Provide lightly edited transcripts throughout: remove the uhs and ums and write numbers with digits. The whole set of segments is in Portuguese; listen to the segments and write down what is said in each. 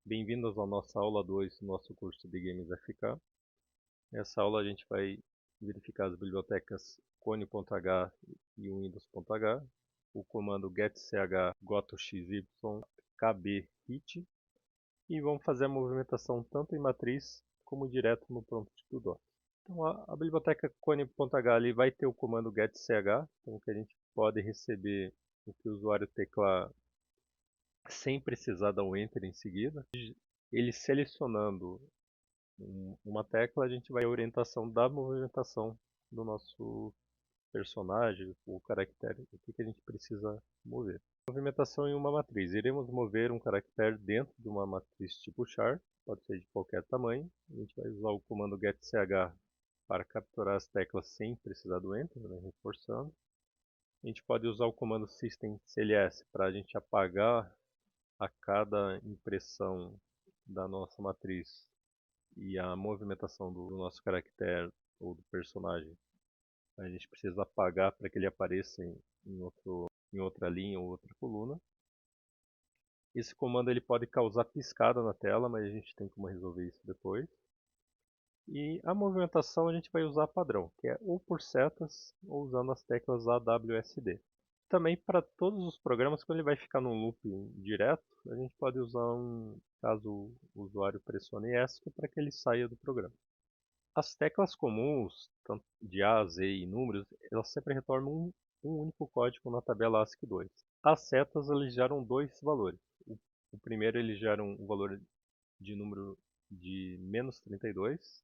Bem-vindos à nossa aula 2 do nosso curso de Games FK. Nessa aula a gente vai verificar as bibliotecas Cone.h e Windows.h, o comando getch gotoxy kbhit e vamos fazer a movimentação tanto em matriz como direto no prompt do DOS. Então a biblioteca Cone.h ali vai ter o comando getch, então que a gente pode receber o que o usuário teclar sem precisar dar o enter em seguida. Ele selecionando uma tecla, a gente vai a orientação da movimentação do nosso personagem, o caractere, o que a gente precisa mover. Movimentação em uma matriz. Iremos mover um caractere dentro de uma matriz tipo char, pode ser de qualquer tamanho. A gente vai usar o comando getch para capturar as teclas sem precisar do enter, né, reforçando. A gente pode usar o comando systemcls para a gente apagar a cada impressão da nossa matriz e a movimentação do nosso caractere ou do personagem. A gente precisa apagar para que ele apareça em outra linha ou outra coluna. Esse comando ele pode causar piscada na tela, mas a gente tem como resolver isso depois. E a movimentação a gente vai usar padrão, que é ou por setas ou usando as teclas AWSD. Também para todos os programas, quando ele vai ficar num loop direto, a gente pode usar caso o usuário pressione ESC, para que ele saia do programa. As teclas comuns, tanto de A, Z e números, elas sempre retornam um único código na tabela ASCII2. As setas eles geram dois valores. O primeiro ele gera um valor de número de -32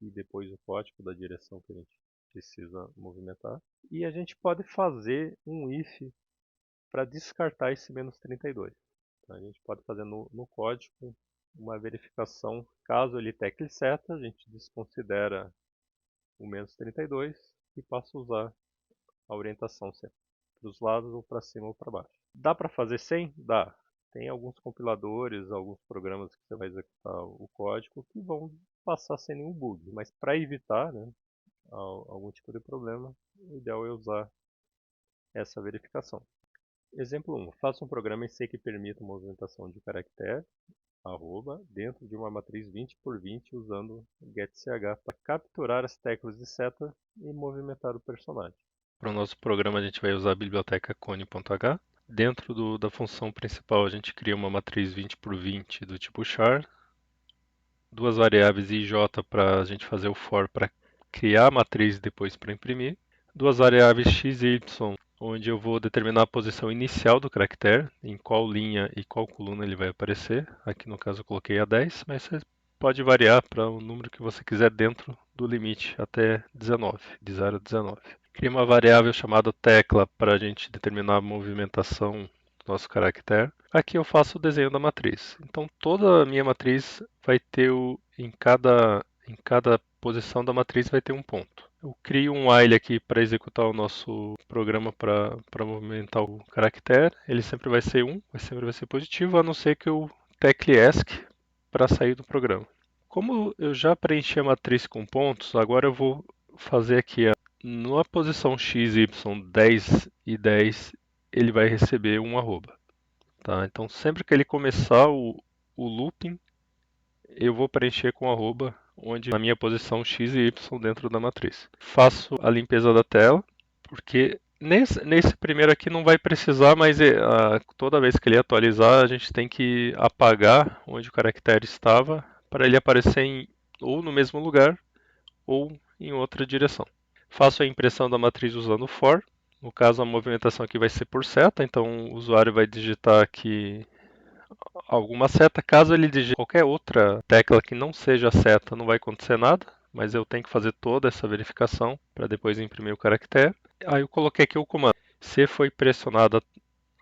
e depois o código da direção que a gente precisa movimentar. E a gente pode fazer um if para descartar esse -32. Então, a gente pode fazer no código uma verificação. Caso ele tecle seta, a gente desconsidera o -32 e passa a usar a orientação sempre para os lados ou para cima ou para baixo. Dá para fazer sem? Dá. Tem alguns compiladores, alguns programas que você vai executar o código que vão passar sem nenhum bug. Mas para evitar, né, algum tipo de problema, o ideal é usar essa verificação. Exemplo 1. Faça um programa em C que permita movimentação de caractere dentro de uma matriz 20 por 20 usando getch para capturar as teclas de seta e movimentar o personagem. Para o nosso programa a gente vai usar a biblioteca cone.h. Dentro da função principal a gente cria uma matriz 20 por 20 do tipo char, duas variáveis i e j para a gente fazer o for para criar a matriz e depois para imprimir, duas variáveis x e y, onde eu vou determinar a posição inicial do caractere, em qual linha e qual coluna ele vai aparecer. Aqui no caso eu coloquei a 10, mas você pode variar para o número que você quiser dentro do limite, até 19, de 0 a 19. Cria uma variável chamada tecla para a gente determinar a movimentação do nosso caractere. Aqui eu faço o desenho da matriz. Então toda a minha matriz vai ter em cada posição da matriz vai ter um ponto. Eu crio um while aqui para executar o nosso programa para movimentar o caractere. Ele sempre vai ser 1, sempre vai ser positivo, a não ser que eu tecle ESC para sair do programa. Como eu já preenchi a matriz com pontos, agora eu vou fazer aqui na posição x, y, 10 e 10, ele vai receber um arroba. Tá? Então sempre que ele começar o looping, eu vou preencher com arroba, onde na minha posição x e y dentro da matriz. Faço a limpeza da tela, porque nesse primeiro aqui não vai precisar, mas toda vez que ele atualizar, a gente tem que apagar onde o caractere estava para ele aparecer ou no mesmo lugar ou em outra direção. Faço a impressão da matriz usando o for. No caso, a movimentação aqui vai ser por seta, então o usuário vai digitar aqui alguma seta. Caso ele digite qualquer outra tecla que não seja seta, não vai acontecer nada, mas eu tenho que fazer toda essa verificação para depois imprimir o caractere. Aí eu coloquei aqui o comando. Se foi pressionada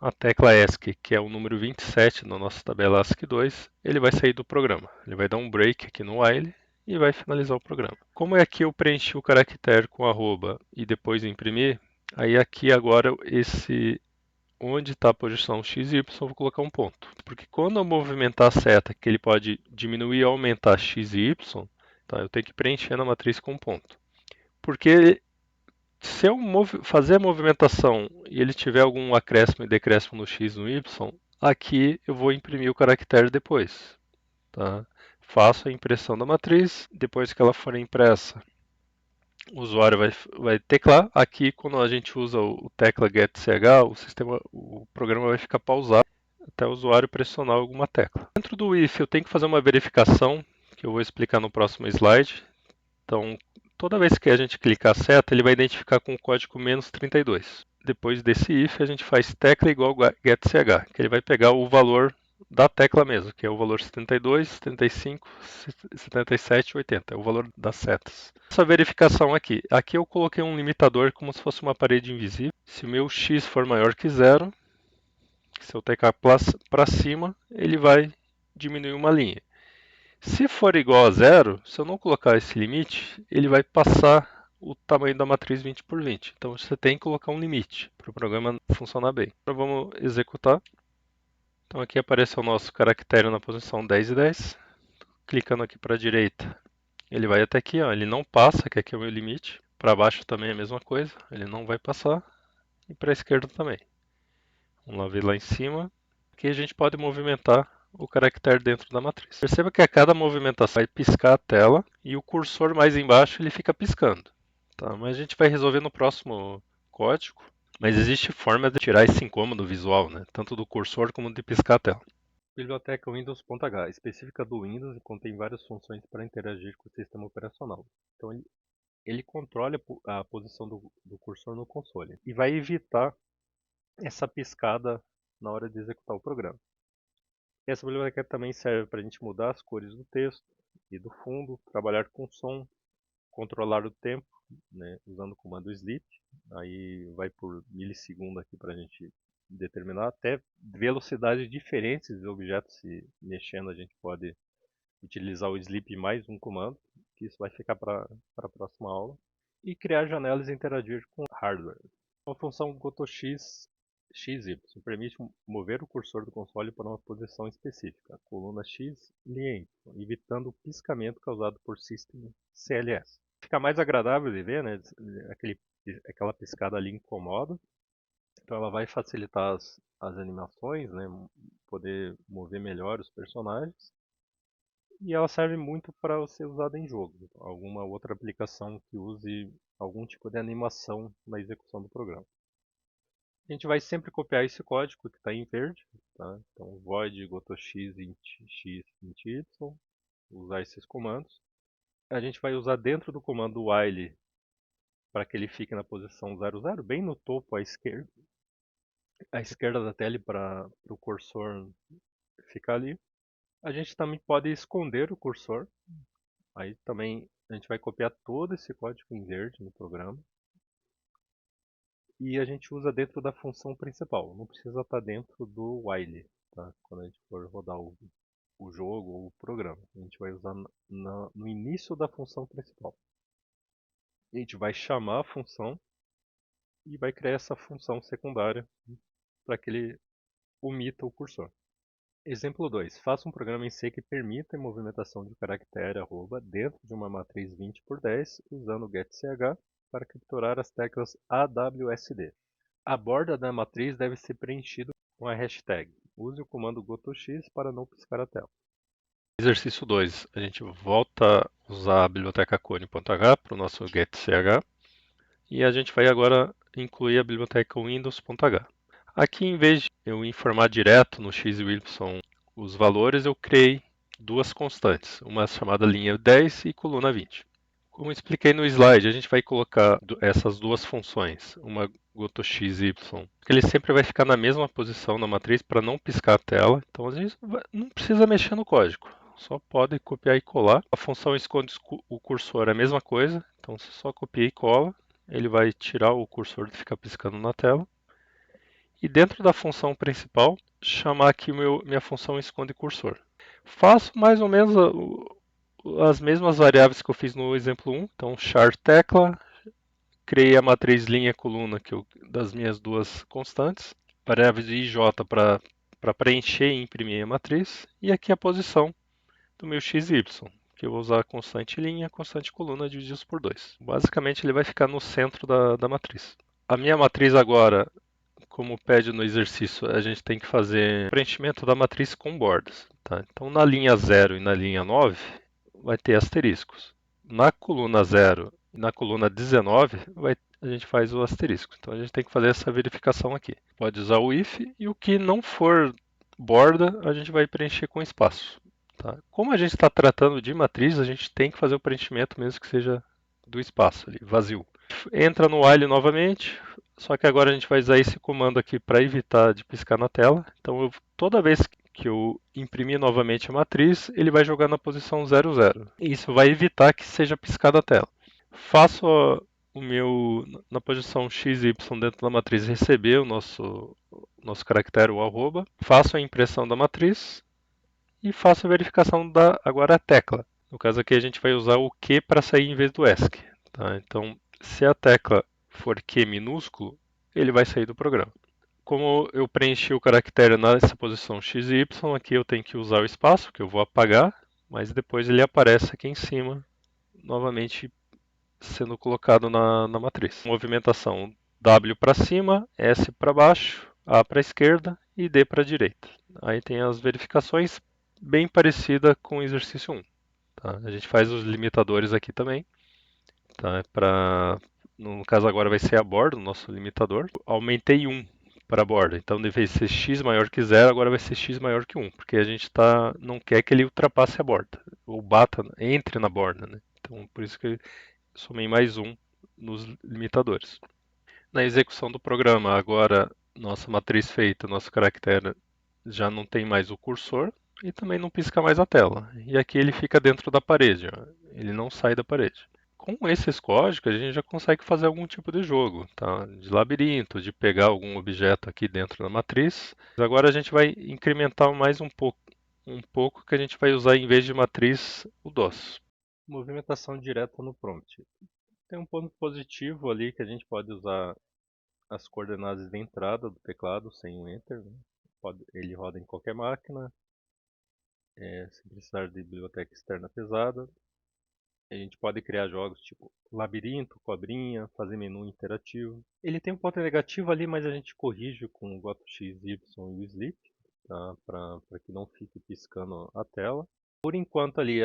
a tecla ESC, que é o número 27 na nossa tabela ASCII2, ele vai sair do programa. Ele vai dar um break aqui no while e vai finalizar o programa. Como é aqui eu preenchi o caractere com arroba e depois imprimir, aí aqui agora onde está a posição x e y, eu vou colocar um ponto. Porque quando eu movimentar a seta, que ele pode diminuir ou aumentar x e y, tá, eu tenho que preencher na matriz com um ponto. Porque se eu fazer a movimentação e ele tiver algum acréscimo e decréscimo no x e no y, aqui eu vou imprimir o caractere depois. Tá? Faço a impressão da matriz, depois que ela for impressa, o usuário vai teclar. Aqui, quando a gente usa o tecla getch, o programa vai ficar pausado até o usuário pressionar alguma tecla. Dentro do if, eu tenho que fazer uma verificação, que eu vou explicar no próximo slide. Então, toda vez que a gente clicar a seta, ele vai identificar com o código -32. Depois desse if, a gente faz tecla igual getch, que ele vai pegar o valor da tecla mesmo, que é o valor 72, 75, 77, 80, é o valor das setas. Essa verificação aqui eu coloquei um limitador como se fosse uma parede invisível. Se o meu x for maior que zero, se eu tecar para cima, ele vai diminuir uma linha. Se for igual a zero, se eu não colocar esse limite, ele vai passar o tamanho da matriz 20 por 20. Então você tem que colocar um limite para o programa funcionar bem. Agora vamos executar. Então aqui apareceu o nosso caractere na posição 10 e 10. Clicando aqui para a direita, ele vai até aqui, ó, ele não passa, que aqui é o meu limite. Para baixo também é a mesma coisa, ele não vai passar. E para a esquerda também. Vamos lá ver lá em cima. Aqui a gente pode movimentar o caractere dentro da matriz. Perceba que a cada movimentação vai piscar a tela e o cursor mais embaixo ele fica piscando. Tá? Mas a gente vai resolver no próximo código. Mas existe forma de tirar esse incômodo visual, né? Tanto do cursor como de piscar a tela. Biblioteca Windows.h, específica do Windows e contém várias funções para interagir com o sistema operacional. Então ele controla a posição do cursor no console e vai evitar essa piscada na hora de executar o programa. Essa biblioteca também serve para a gente mudar as cores do texto e do fundo, trabalhar com som, controlar o tempo, né, usando o comando sleep. Aí vai por milissegundo aqui para a gente determinar até velocidades diferentes de objetos se mexendo. A gente pode utilizar o sleep mais um comando, que isso vai ficar para a próxima aula. E criar janelas e interagir com hardware. A função GoToX XY permite mover o cursor do console para uma posição específica, coluna X, linha Y, evitando o piscamento causado por System CLS. Fica mais agradável de ver, né? Aquela piscada ali incomoda. Então ela vai facilitar as animações, né? Poder mover melhor os personagens. E ela serve muito para ser usada em jogo. Alguma outra aplicação que use algum tipo de animação na execução do programa. A gente vai sempre copiar esse código que está em verde. Tá? Então void gotox int x int y. Usar esses comandos. A gente vai usar dentro do comando while para que ele fique na posição 00, bem no topo à esquerda da tela para o cursor ficar ali. A gente também pode esconder o cursor. Aí também a gente vai copiar todo esse código em verde no programa. E a gente usa dentro da função principal. Não precisa estar dentro do while, tá? Quando a gente for rodar o jogo ou o programa. A gente vai usar no início da função principal. A gente vai chamar a função e vai criar essa função secundária para que ele omita o cursor. Exemplo 2. Faça um programa em C que permita a movimentação de caractere arroba dentro de uma matriz 20 por 10 usando o getch para capturar as teclas AWSD. A borda da matriz deve ser preenchida com a hashtag. Use o comando gotox para não piscar a tela. Exercício 2, a gente volta a usar a biblioteca cone.h para o nosso getch e a gente vai agora incluir a biblioteca windows.h. Aqui, em vez de eu informar direto no x e y os valores, eu criei duas constantes, uma chamada linha 10 e coluna 20. Como eu expliquei no slide, a gente vai colocar essas duas funções, uma gotox y, que ele sempre vai ficar na mesma posição na matriz para não piscar a tela. Então a gente não precisa mexer no código, só pode copiar e colar. A função esconde o cursor é a mesma coisa, então você só copia e cola, ele vai tirar o cursor de ficar piscando na tela. E dentro da função principal, chamar aqui minha função esconde cursor. Faço mais ou menos as mesmas variáveis que eu fiz no exemplo 1. Então, char tecla, criei a matriz linha coluna das minhas duas constantes, variáveis de ij para preencher e imprimir a matriz, e aqui a posição do meu x e y, que eu vou usar a constante linha, constante coluna divididos por 2. Basicamente, ele vai ficar no centro da matriz. A minha matriz agora, como pede no exercício, a gente tem que fazer preenchimento da matriz com bordas. Tá? Então, na linha 0 e na linha 9 vai ter asteriscos. Na coluna 0 e na coluna 19 a gente faz o asterisco. Então, a gente tem que fazer essa verificação aqui. Pode usar o if e o que não for borda, a gente vai preencher com espaço. Tá? Como a gente está tratando de matriz, a gente tem que fazer o preenchimento mesmo que seja do espaço ali, vazio. Entra no while novamente, só que agora a gente vai usar esse comando aqui para evitar de piscar na tela. Então, toda vez que eu imprimir novamente a matriz, ele vai jogar na posição 00. Isso vai evitar que seja piscada a tela. Faço o meu na posição XY dentro da matriz receber o nosso caractere, o arroba. Faço a impressão da matriz e faço a verificação da agora a tecla. No caso aqui a gente vai usar o Q para sair em vez do ESC. Tá? Então, se a tecla for Q minúsculo, ele vai sair do programa. Como eu preenchi o caractere nessa posição x e y, aqui eu tenho que usar o espaço, que eu vou apagar, mas depois ele aparece aqui em cima, novamente sendo colocado na matriz. Movimentação W para cima, S para baixo, A para a esquerda e D para a direita. Aí tem as verificações bem parecida com o exercício 1. Tá? A gente faz os limitadores aqui também. Tá? No caso agora vai ser a borda, o nosso limitador. Aumentei 1 para a borda, então deve ser x maior que 0, agora vai ser x maior que 1, porque a gente não quer que ele ultrapasse a borda, ou bata, entre na borda. Né? Então por isso que eu somei mais 1 nos limitadores. Na execução do programa, agora nossa matriz feita, nosso caractere já não tem mais o cursor e também não pisca mais a tela. E aqui ele fica dentro da parede, ó. Ele não sai da parede. Com esses códigos a gente já consegue fazer algum tipo de jogo, tá? De labirinto, de pegar algum objeto aqui dentro da matriz. Agora a gente vai incrementar mais um pouco que a gente vai usar em vez de matriz o DOS. Movimentação direta no prompt. Tem um ponto positivo ali que a gente pode usar as coordenadas de entrada do teclado sem o Enter. Né? Ele roda em qualquer máquina, sem precisar de biblioteca externa pesada. A gente pode criar jogos tipo labirinto, cobrinha, fazer menu interativo. Ele tem um ponto negativo ali, mas a gente corrige com o GotoX, Y e o Sleep, tá? Para que não fique piscando a tela. Por enquanto ali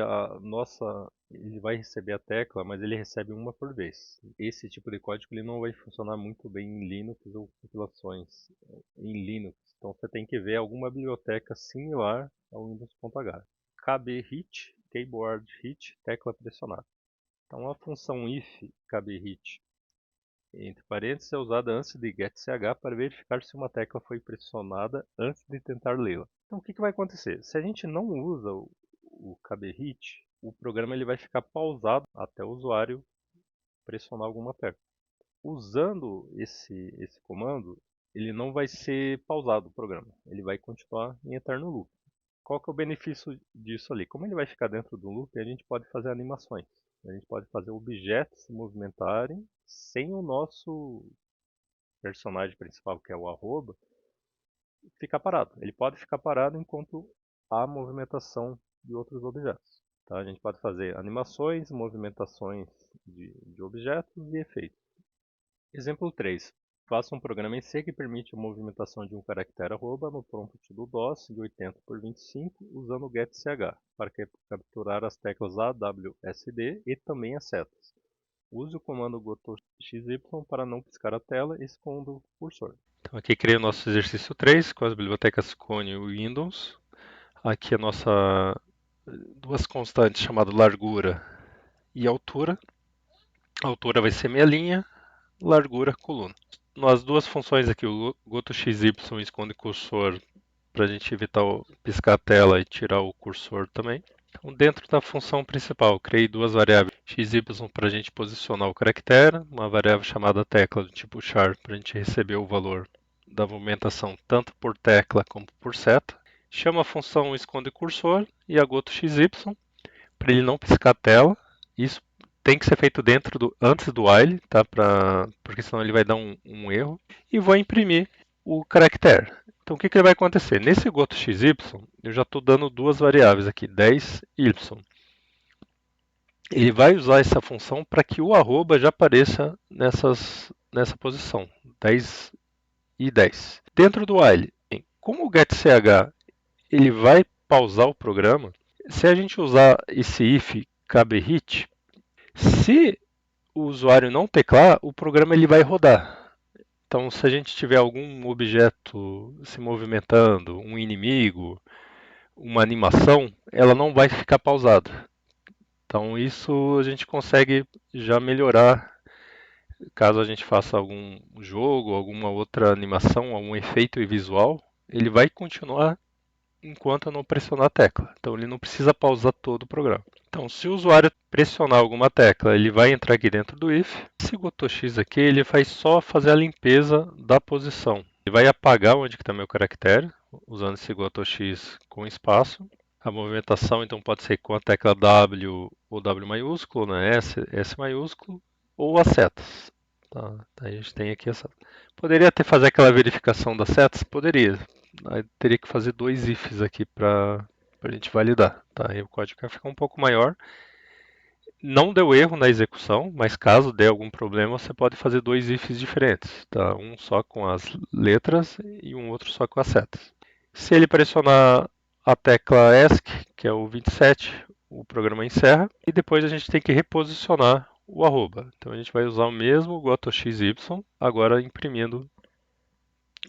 ele vai receber a tecla, mas ele recebe uma por vez. Esse tipo de código ele não vai funcionar muito bem em Linux ou compilações em Linux. Então você tem que ver alguma biblioteca similar ao Windows.h. kbhit, keyboard hit, tecla pressionada. Então a função if kbhit entre parênteses é usada antes de getch para verificar se uma tecla foi pressionada antes de tentar lê-la. Então o que vai acontecer? Se a gente não usa o kbhit, o programa ele vai ficar pausado até o usuário pressionar alguma tecla. Usando esse comando, ele não vai ser pausado o programa, ele vai continuar em eterno loop. Qual que é o benefício disso ali? Como ele vai ficar dentro do loop, a gente pode fazer animações. A gente pode fazer objetos se movimentarem sem o nosso personagem principal, que é o arroba, ficar parado. Ele pode ficar parado enquanto há movimentação de outros objetos. Tá? A gente pode fazer animações, movimentações de objetos e efeitos. Exemplo 3. Faça um programa em C que permite a movimentação de um caractere arroba no prompt do DOS de 80 por 25 usando o getch para capturar as teclas A, W, S, D e também as setas. Use o comando gotoxy para não piscar a tela e esconda o cursor. Então aqui criei o nosso exercício 3 com as bibliotecas Cone e Windows. Aqui a nossa duas constantes chamadas largura e altura. A altura vai ser meia linha, largura coluna. Nas duas funções aqui, o gotoxy esconde cursor para a gente evitar piscar a tela e tirar o cursor também. Então, dentro da função principal, criei duas variáveis x e y para a gente posicionar o caractere, uma variável chamada tecla do tipo char para a gente receber o valor da movimentação tanto por tecla como por seta. Chama a função esconde cursor e a gotoxy para ele não piscar a tela. Isso tem que ser feito antes do while, tá? Porque senão ele vai dar um erro. E vou imprimir o caractere. Então o que vai acontecer? Nesse gotoxy eu já estou dando duas variáveis aqui, 10 e y. Ele vai usar essa função para que o arroba já apareça nessa posição, 10 e 10. Dentro do while, como o getch ele vai pausar o programa, se a gente usar esse if cabe hit, se o usuário não teclar, o programa ele vai rodar. Então, se a gente tiver algum objeto se movimentando, um inimigo, uma animação, ela não vai ficar pausada. Então, isso a gente consegue já melhorar caso a gente faça algum jogo, alguma outra animação, algum efeito visual, ele vai continuar enquanto eu não pressionar a tecla. Então ele não precisa pausar todo o programa. Então, se o usuário pressionar alguma tecla, ele vai entrar aqui dentro do if. Esse GoToX aqui, ele vai só fazer a limpeza da posição. Ele vai apagar onde está meu caractere, usando esse GoToX com espaço. A movimentação, então, pode ser com a tecla W ou W maiúsculo, né? S maiúsculo, ou as setas. Tá? A gente tem aqui essa. Poderia ter fazer aquela verificação das setas? Poderia. Aí teria que fazer dois ifs aqui para a gente validar. Tá? Aí o código vai ficar um pouco maior. Não deu erro na execução, mas caso dê algum problema, você pode fazer dois ifs diferentes. Tá? Um só com as letras e um outro só com as setas. Se ele pressionar a tecla ESC, que é o 27, o programa encerra. E depois a gente tem que reposicionar o arroba. Então a gente vai usar o mesmo gotoxy, agora imprimindo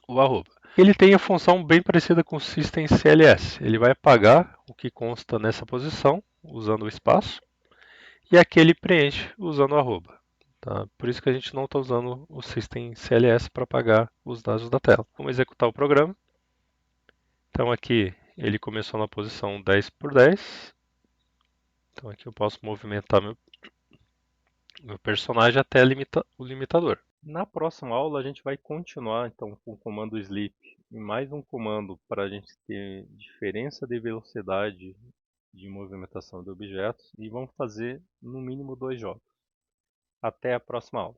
o arroba. Ele tem a função bem parecida com o systemcls. Ele vai apagar o que consta nessa posição, usando o espaço, e aqui ele preenche usando o arroba. Tá? Por isso que a gente não está usando o systemcls para apagar os dados da tela. Vamos executar o programa. Então aqui ele começou na posição 10 por 10. Então aqui eu posso movimentar meu personagem até o limitador. Na próxima aula a gente vai continuar então com o comando sleep e mais um comando para a gente ter diferença de velocidade de movimentação de objetos e vamos fazer no mínimo dois jogos. Até a próxima aula.